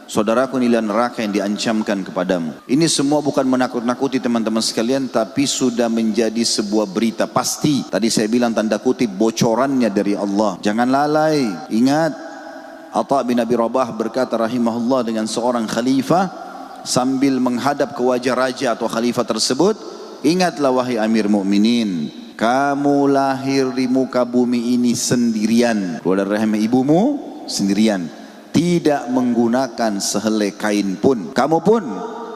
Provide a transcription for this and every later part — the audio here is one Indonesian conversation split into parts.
saudaraku inilah neraka yang diancamkan kepadamu. Ini semua bukan menakut-nakuti teman-teman sekalian, tapi sudah menjadi sebuah berita pasti. Tadi saya bilang tanda kutip bocorannya dari Allah. Jangan lalai. Ingat, Atha bin Abi Rabah berkata rahimahullah dengan seorang khalifah sambil menghadap ke wajah raja atau khalifah tersebut, ingatlah wahai Amir Mukminin, kamu lahir di muka bumi ini sendirian, keluar dari rahim ibumu sendirian, tidak menggunakan sehelai kain pun. Kamu pun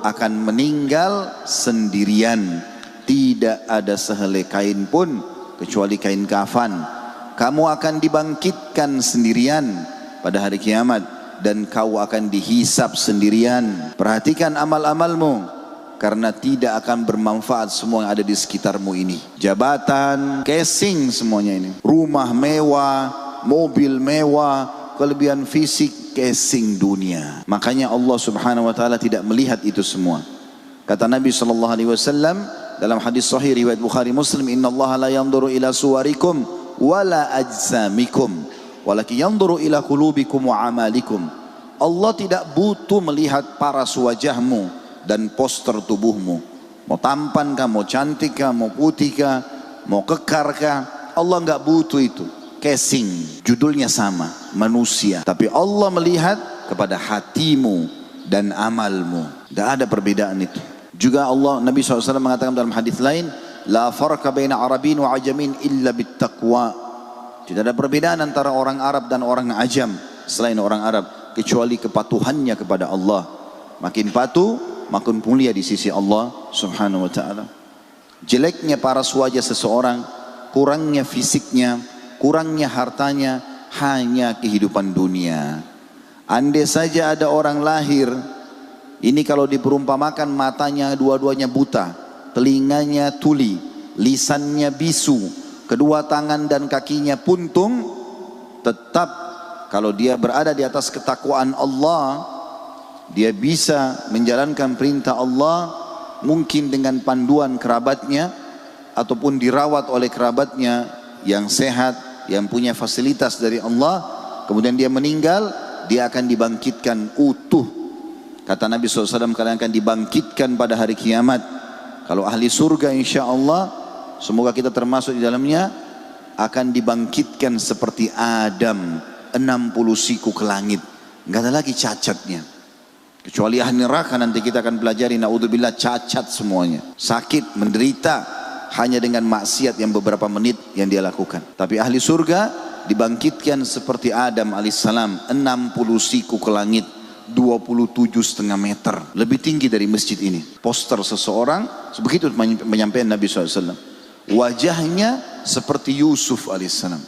akan meninggal sendirian, tidak ada sehelai kain pun kecuali kain kafan. Kamu akan dibangkitkan sendirian pada hari kiamat dan kau akan dihisap sendirian. Perhatikan amal-amalmu, karena tidak akan bermanfaat semua yang ada di sekitarmu ini. Jabatan, casing semuanya ini, rumah mewah, mobil mewah, kelebihan fisik, casing dunia. Makanya Allah Subhanahu wa taala tidak melihat itu semua. Kata Nabi sallallahu alaihi wasallam dalam hadis sahih riwayat Bukhari Muslim, "Innallaha la yanzuru ila suwarikum wala ajsamikum, walakin yanzuru ila qulubikum wa amalikum." Allah tidak butuh melihat paras wajahmu dan poster tubuhmu. Mau tampan kah, mau cantik kah, mau putih kah, mau kekar kah, Allah enggak butuh itu. Casing, judulnya sama, manusia. Tapi Allah melihat kepada hatimu dan amalmu. Tidak ada perbedaan itu. Juga Allah, Nabi SAW mengatakan dalam hadis lain, la farqa baina Arabin wa ajamin illa bittaqwa. Tidak ada perbedaan antara orang Arab dan orang Ajam selain orang Arab, kecuali kepatuhannya kepada Allah. Makin patuh, makin mulia di sisi Allah Subhanahu wa taala. Jeleknya paras wajah seseorang, kurangnya fisiknya, kurangnya hartanya, hanya kehidupan dunia. Andai saja ada orang lahir, ini kalau diperumpamakan matanya dua-duanya buta, telinganya tuli, lisannya bisu, kedua tangan dan kakinya puntung, tetap kalau dia berada di atas ketakwaan Allah, dia bisa menjalankan perintah Allah, mungkin dengan panduan kerabatnya ataupun dirawat oleh kerabatnya yang sehat, yang punya fasilitas dari Allah. Kemudian dia meninggal, dia akan dibangkitkan utuh. Kata Nabi SAW, kalian akan dibangkitkan pada hari kiamat. Kalau ahli surga insya Allah, semoga kita termasuk di dalamnya, akan dibangkitkan seperti Adam, 60 siku ke langit. Enggak ada lagi cacatnya. Kecuali ahli neraka, nanti kita akan pelajari, naudzubillah, cacat semuanya, sakit, menderita hanya dengan maksiat yang beberapa menit yang dia lakukan. Tapi ahli surga dibangkitkan seperti Adam alaihissalam, 60 siku ke langit, 27,5 meter, lebih tinggi dari masjid ini. Poster seseorang, begitu menyampaikan Nabi SAW, wajahnya seperti Yusuf alaihissalam.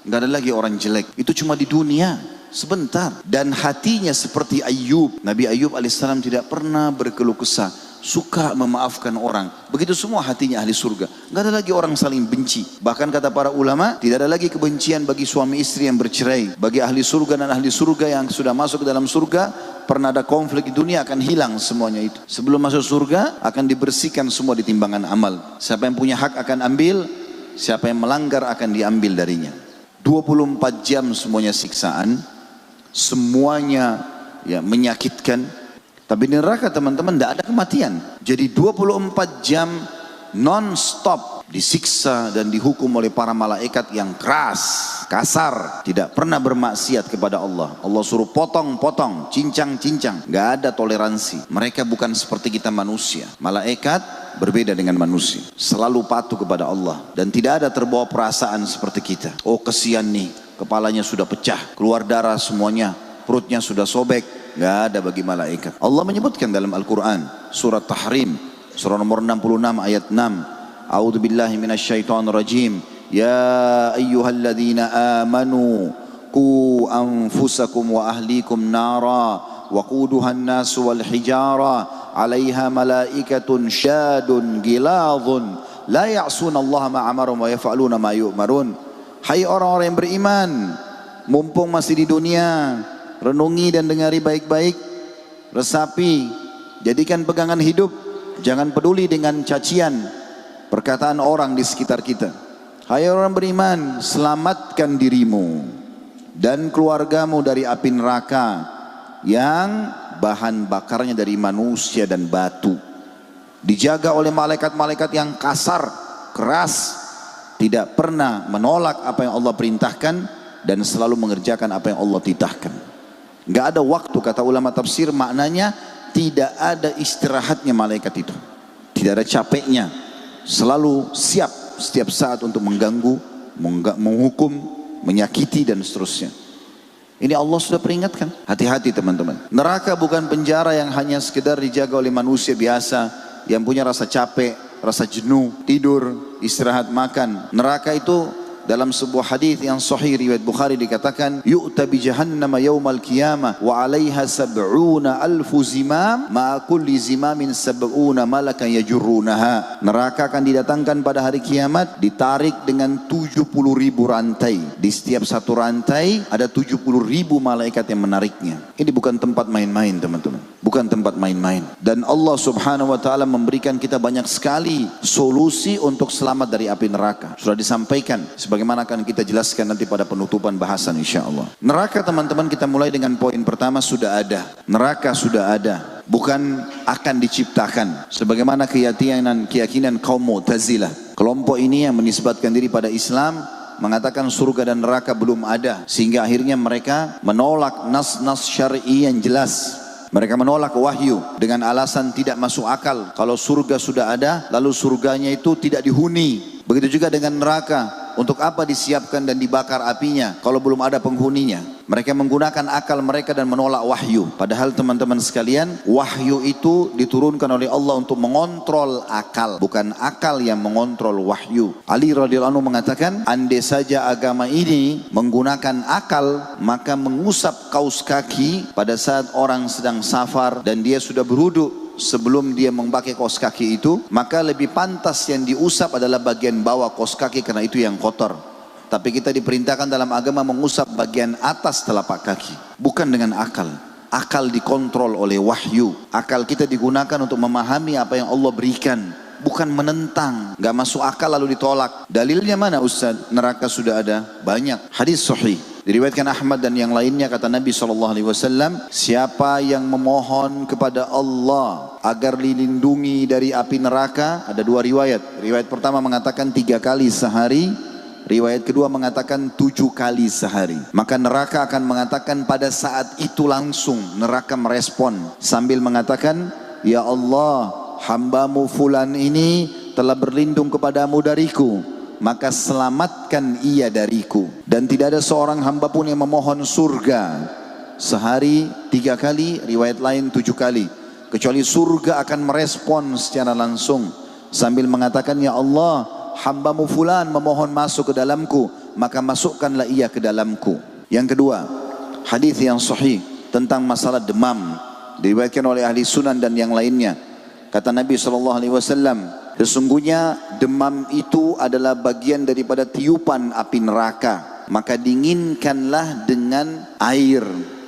Nggak ada lagi orang jelek, itu cuma di dunia sebentar. Dan hatinya seperti Ayub. Nabi Ayub alaihissalam tidak pernah berkeluh kesah, suka memaafkan orang. Begitu semua hatinya ahli surga. Nggak ada lagi orang saling benci. Bahkan kata para ulama, tidak ada lagi kebencian bagi suami istri yang bercerai. Bagi ahli surga dan ahli surga yang sudah masuk ke dalam surga, pernah ada konflik di dunia akan hilang semuanya itu. Sebelum masuk surga akan dibersihkan semua di timbangan amal. Siapa yang punya hak akan ambil, siapa yang melanggar akan diambil darinya. 24 jam semuanya siksaan, semuanya ya menyakitkan. Tapi di neraka teman-teman tidak ada kematian. Jadi 24 jam non-stop disiksa dan dihukum oleh para malaikat yang keras, kasar, tidak pernah bermaksiat kepada Allah. Allah suruh potong-potong, cincang-cincang, nggak ada toleransi. Mereka bukan seperti kita manusia. Malaikat berbeda dengan manusia, selalu patuh kepada Allah dan tidak ada terbawa perasaan seperti kita. Oh kesian nih, kepalanya sudah pecah, keluar darah semuanya, perutnya sudah sobek. Nggak ada bagi malaikat. Allah menyebutkan dalam Al-Quran surat Tahrim, surah nomor 66 ayat 6, A'udzu billahi minasyaitonir rajim. Ya ayyuhalladzina amanu qu anfusakum wa ahlikum nara waquduhan nasu wal hijara 'alaiha malaikatun syadun giladhun la ya'sunallaha ma amarum wa yaf'aluna ma yu'marun. Hai orang-orang yang beriman, mumpung masih di dunia, renungi dan dengari baik-baik, resapi, jadikan pegangan hidup, jangan peduli dengan cacian perkataan orang di sekitar kita. Hai orang beriman, selamatkan dirimu dan keluargamu dari api neraka yang bahan bakarnya dari manusia dan batu. Dijaga oleh malaikat-malaikat yang kasar, keras, tidak pernah menolak apa yang Allah perintahkan dan selalu mengerjakan apa yang Allah titahkan. Gak ada waktu, kata ulama tafsir, maknanya tidak ada istirahatnya malaikat itu, tidak ada capeknya, selalu siap setiap saat untuk mengganggu, menghukum, menyakiti dan seterusnya. Ini Allah sudah peringatkan. Hati-hati teman-teman. Neraka bukan penjara yang hanya sekedar dijaga oleh manusia biasa yang punya rasa capek, rasa jenuh, tidur, istirahat, makan. Neraka itu dalam sebuah hadis yang sahih riwayat Bukhari dikatakan, yu'ta bi jahannam yaumal qiyamah wa 'alaiha sab'una alfu zimam ma kulli zimamin sab'una malakan yajurrunaha. Neraka akan didatangkan pada hari kiamat ditarik dengan 70.000 rantai. Di setiap satu rantai ada 70.000 malaikat yang menariknya. Ini bukan tempat main-main teman-teman. Bukan tempat main-main. Dan Allah subhanahu wa ta'ala memberikan kita banyak sekali solusi untuk selamat dari api neraka. Sudah disampaikan sebagaimana akan kita jelaskan nanti pada penutupan bahasan insyaAllah. Neraka teman-teman, kita mulai dengan poin pertama, sudah ada. Neraka sudah ada, bukan akan diciptakan. Sebagaimana keyakinan kaum Mu'tazilah. Kelompok ini yang menisbatkan diri pada Islam mengatakan surga dan neraka belum ada, sehingga akhirnya mereka menolak nas-nas syar'i yang jelas. Mereka menolak wahyu dengan alasan tidak masuk akal. Kalau surga sudah ada, lalu surganya itu tidak dihuni. Begitu juga dengan neraka. Untuk apa disiapkan dan dibakar apinya kalau belum ada penghuninya? Mereka menggunakan akal mereka dan menolak wahyu. Padahal teman-teman sekalian, wahyu itu diturunkan oleh Allah untuk mengontrol akal, bukan akal yang mengontrol wahyu. Ali radhiyallahu anhu mengatakan, andai saja agama ini menggunakan akal, maka mengusap kaus kaki pada saat orang sedang safar dan dia sudah berwudu sebelum dia memakai kaos kaki itu, maka lebih pantas yang diusap adalah bagian bawah kaos kaki karena itu yang kotor. Tapi kita diperintahkan dalam agama mengusap bagian atas telapak kaki, bukan dengan akal. Akal dikontrol oleh wahyu. Akal kita digunakan untuk memahami apa yang Allah berikan, bukan menentang. Gak masuk akal lalu ditolak. Dalilnya mana Ustaz? Neraka sudah ada banyak. Hadis sahih diriwayatkan Ahmad dan yang lainnya, kata Nabi SAW, siapa yang memohon kepada Allah agar dilindungi dari api neraka, ada dua riwayat. Riwayat pertama mengatakan 3 kali sehari, riwayat kedua mengatakan 7 kali sehari. Maka neraka akan mengatakan pada saat itu langsung, neraka merespon sambil mengatakan, ya Allah, hambamu fulan ini telah berlindung kepadamu dariku, maka selamatkan ia dariku. Dan tidak ada seorang hamba pun yang memohon surga sehari 3 kali, riwayat lain 7 kali, kecuali surga akan merespon secara langsung sambil mengatakan, ya Allah, hambamu fulan memohon masuk ke dalamku, maka masukkanlah ia ke dalamku. Yang kedua, hadis yang sahih tentang masalah demam, diriwayatkan oleh ahli sunan dan yang lainnya. Kata Nabi SAW, sesungguhnya demam itu adalah bagian daripada tiupan api neraka, maka dinginkanlah dengan air.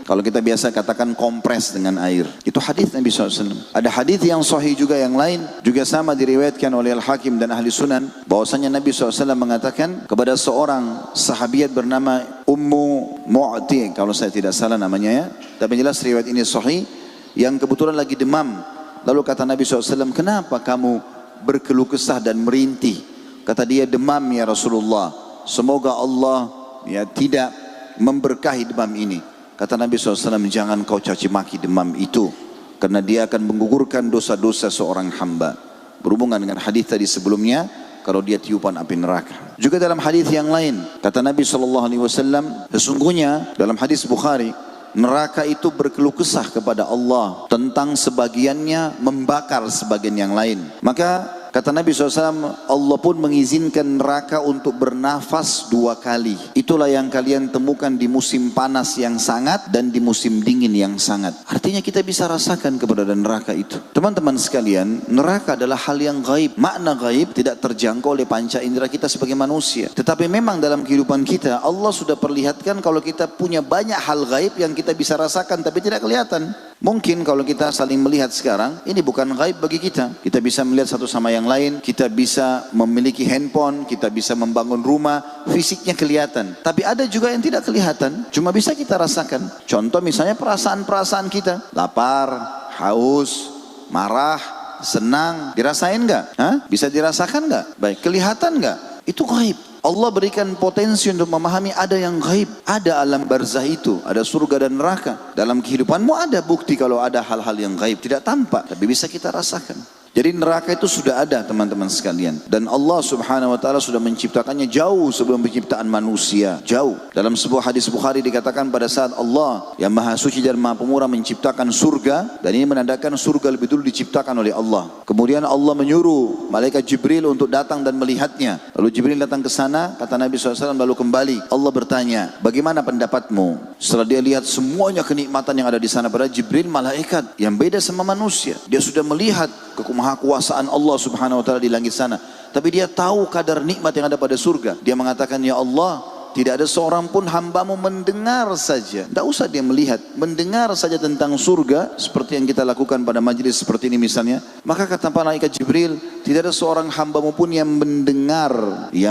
Kalau kita biasa katakan kompres dengan air. Itu hadis Nabi SAW. Ada hadis yang sahih juga yang lain, juga sama diriwayatkan oleh Al-Hakim dan ahli sunan, bahwasanya Nabi SAW mengatakan kepada seorang sahabiat bernama Ummu Mu'ti, kalau saya tidak salah namanya ya, tapi jelas riwayat ini sahih, yang kebetulan lagi demam. Lalu kata Nabi SAW, kenapa kamu berkeluh kesah dan merintih? Kata dia, demam ya Rasulullah, semoga Allah ya tidak memberkahi demam ini. Kata Nabi SAW, jangan kau caci maki demam itu, karena dia akan menggugurkan dosa-dosa seorang hamba. Berhubungan dengan hadis tadi sebelumnya, kalau dia tiupan api neraka. Juga dalam hadis yang lain, kata Nabi SAW, sesungguhnya dalam hadis Bukhari, neraka itu berkeluh kesah kepada Allah tentang sebagiannya membakar sebagian yang lain. Maka kata Nabi SAW, Allah pun mengizinkan neraka untuk bernafas 2 kali. Itulah yang kalian temukan di musim panas yang sangat dan di musim dingin yang sangat. Artinya kita bisa rasakan keberadaan neraka itu. Teman-teman sekalian, neraka adalah hal yang gaib. Makna gaib tidak terjangkau oleh panca indera kita sebagai manusia. Tetapi memang dalam kehidupan kita, Allah sudah perlihatkan kalau kita punya banyak hal gaib yang kita bisa rasakan tapi tidak kelihatan. Mungkin kalau kita saling melihat sekarang, ini bukan gaib bagi kita. Kita bisa melihat satu sama yang lain, kita bisa memiliki handphone, kita bisa membangun rumah, fisiknya kelihatan. Tapi ada juga yang tidak kelihatan, cuma bisa kita rasakan. Contoh misalnya perasaan-perasaan kita, lapar, haus, marah, senang, dirasain nggak? Bisa dirasakan nggak? Baik, kelihatan nggak? Itu gaib. Allah berikan potensi untuk memahami ada yang gaib, ada alam barzah itu, ada surga dan neraka. Dalam kehidupanmu ada bukti kalau ada hal-hal yang gaib, tidak tampak, tapi bisa kita rasakan. Jadi neraka itu sudah ada teman-teman sekalian. Dan Allah subhanahu wa ta'ala sudah menciptakannya jauh sebelum penciptaan manusia. Jauh. Dalam sebuah hadis Bukhari dikatakan pada saat Allah yang maha suci dan maha pemurah menciptakan surga. Dan ini menandakan surga lebih dulu diciptakan oleh Allah. Kemudian Allah menyuruh malaikat Jibril untuk datang dan melihatnya. Lalu Jibril datang ke sana, kata Nabi SAW, lalu kembali. Allah bertanya, bagaimana pendapatmu? Setelah dia lihat semuanya kenikmatan yang ada di sana, pada Jibril malaikat yang beda sama manusia. Dia sudah melihat kemahakuasaan Allah subhanahu wa ta'ala di langit sana. Tapi dia tahu kadar nikmat yang ada pada surga. Dia mengatakan, ya Allah, tidak ada seorang pun hambamu mendengar saja. Tidak usah dia melihat, mendengar saja tentang surga. Seperti yang kita lakukan pada majlis seperti ini misalnya. Maka kata malaikat Jibril, tidak ada seorang hambamu pun yang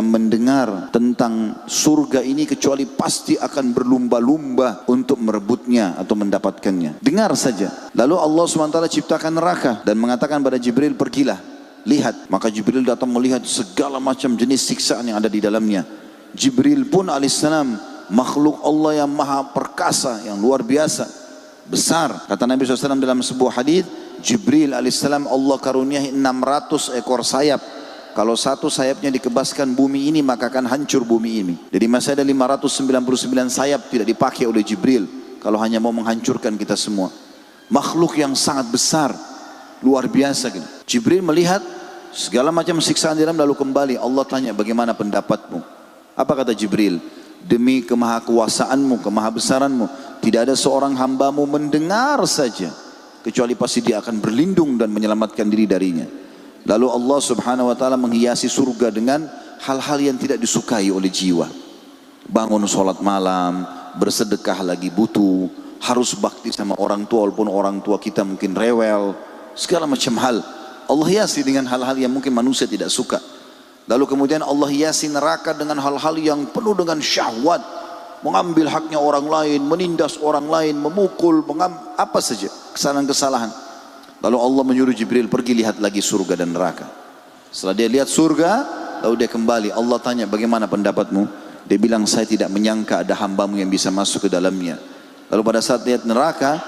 mendengar tentang surga ini, kecuali pasti akan berlumba-lumba untuk merebutnya atau mendapatkannya. Dengar saja. Lalu Allah SWT ciptakan neraka dan mengatakan pada Jibril, pergilah, lihat. Maka Jibril datang melihat segala macam jenis siksaan yang ada di dalamnya. Jibril pun alaihissalam makhluk Allah yang maha perkasa, yang luar biasa, besar. Kata Nabi SAW dalam sebuah hadis, Jibril alaihissalam Allah karuniai 600 ekor sayap. Kalau satu sayapnya dikebaskan bumi ini, maka akan hancur bumi ini. Jadi masih ada 599 sayap tidak dipakai oleh Jibril, kalau hanya mau menghancurkan kita semua. Makhluk yang sangat besar, luar biasa gitu. Jibril melihat segala macam siksaan di dalam, lalu kembali. Allah tanya, bagaimana pendapatmu? Apa kata Jibril? Demi kemahakuasaanmu, kemahabesaranmu, tidak ada seorang hambamu mendengar saja, kecuali pasti dia akan berlindung dan menyelamatkan diri darinya. Lalu Allah subhanahu wa ta'ala menghiasi surga dengan hal-hal yang tidak disukai oleh jiwa. Bangun sholat malam, bersedekah lagi butuh, harus bakti sama orang tua walaupun orang tua kita mungkin rewel, segala macam hal Allah hiasi dengan hal-hal yang mungkin manusia tidak suka. Lalu kemudian Allah hiasi neraka dengan hal-hal yang penuh dengan syahwat, mengambil haknya orang lain, menindas orang lain, memukul, apa saja kesalahan-kesalahan. Lalu Allah menyuruh Jibril, pergi lihat lagi surga dan neraka. Setelah dia lihat surga, lalu dia kembali. Allah tanya, bagaimana pendapatmu? Dia bilang, saya tidak menyangka ada hambamu yang bisa masuk ke dalamnya. Lalu pada saat lihat neraka,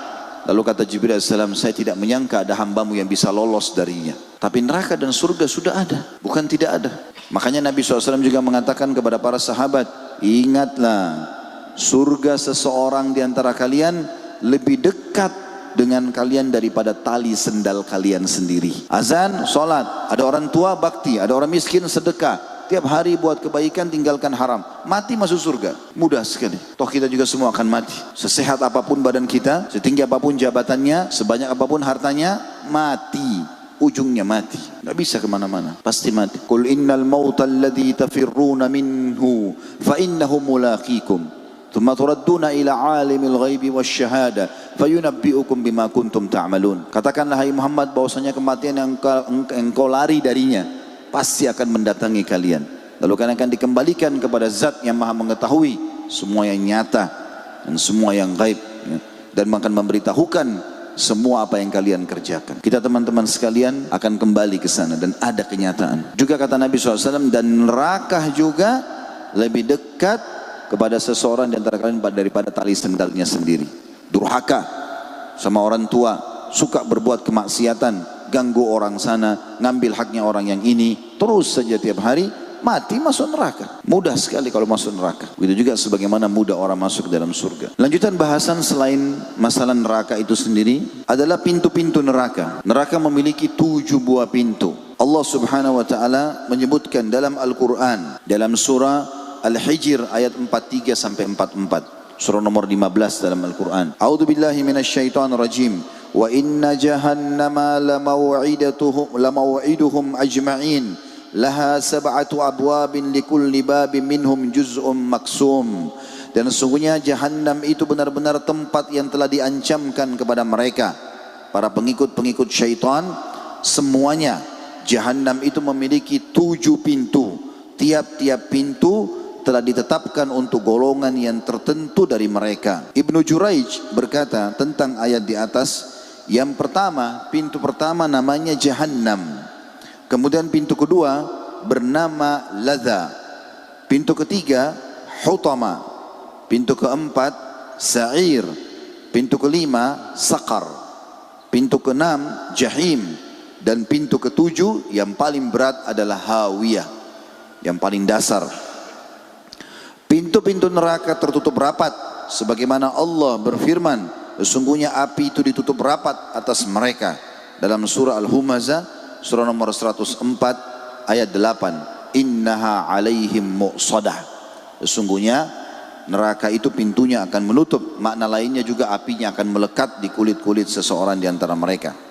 lalu kata Jibril AS, saya tidak menyangka ada hambamu yang bisa lolos darinya. Tapi neraka dan surga sudah ada, bukan tidak ada. Makanya Nabi SAW juga mengatakan kepada para sahabat, ingatlah, surga seseorang di antara kalian lebih dekat dengan kalian daripada tali sendal kalian sendiri. Azan, sholat, ada orang tua bakti, ada orang miskin sedekah, tiap hari buat kebaikan, tinggalkan haram, mati masuk surga. Mudah sekali. Toh kita juga semua akan mati. Sesehat apapun badan kita, setinggi apapun jabatannya, sebanyak apapun hartanya, mati. Ujungnya mati. Tidak bisa kemana-mana, pasti mati. Qul innal mauta alladhi tafirruna minhu fa innahu mulaqikum thumma turadduna ila alimil ghaibi wasyahada fayunabbi'ukum bima kuntum ta'malun. Katakanlah hai Muhammad, bahwasanya kematian yang engkau lari darinya pasti akan mendatangi kalian. Lalu kalian akan dikembalikan kepada zat yang maha mengetahui semua yang nyata dan semua yang gaib, dan akan memberitahukan semua apa yang kalian kerjakan. Kita teman-teman sekalian akan kembali ke sana dan ada kenyataan. Juga kata Nabi SAW, dan neraka juga lebih dekat kepada seseorang di antara kalian daripada tali sendalnya sendiri. Durhaka sama orang tua, suka berbuat kemaksiatan, ganggu orang sana, ngambil haknya orang yang ini, terus saja tiap hari, mati masuk neraka. Mudah sekali kalau masuk neraka. Begitu juga sebagaimana mudah orang masuk ke dalam surga. Lanjutan bahasan selain masalah neraka itu sendiri adalah pintu-pintu neraka. Neraka memiliki 7 buah pintu. Allah subhanahu wa ta'ala menyebutkan dalam Al-Quran, dalam surah Al-Hijr ayat 43 sampai 44. Surah nomor 15 dalam Al-Quran. A'udzu billahi minasyaitonir rajim. Wa inna jahannama lamaw'iduhum ajma'in. Laha sab'atu abwabin likulli babin minhum juz'un maksum. Dan sesungguhnya Jahannam itu benar-benar tempat yang telah diancamkan kepada mereka, para pengikut-pengikut syaitan. Semuanya Jahannam itu memiliki 7 pintu. Tiap-tiap pintu telah ditetapkan untuk golongan yang tertentu dari mereka. Ibnu Juraij berkata tentang ayat di atas, yang pertama, pintu pertama namanya Jahannam. Kemudian pintu kedua bernama Ladza. Pintu ketiga Hutama. Pintu keempat Sa'ir. Pintu kelima Saqar. Pintu keenam Jahim. Dan pintu ketujuh yang paling berat adalah Hawiyah, yang paling dasar. Pintu-pintu neraka tertutup rapat, sebagaimana Allah berfirman, sesungguhnya api itu ditutup rapat atas mereka. Dalam surah Al-Humazah, surah nomor 104 ayat 8. Innaha alaihim mu'sadah. Sesungguhnya neraka itu pintunya akan menutup. Makna lainnya juga apinya akan melekat di kulit-kulit seseorang di antara mereka.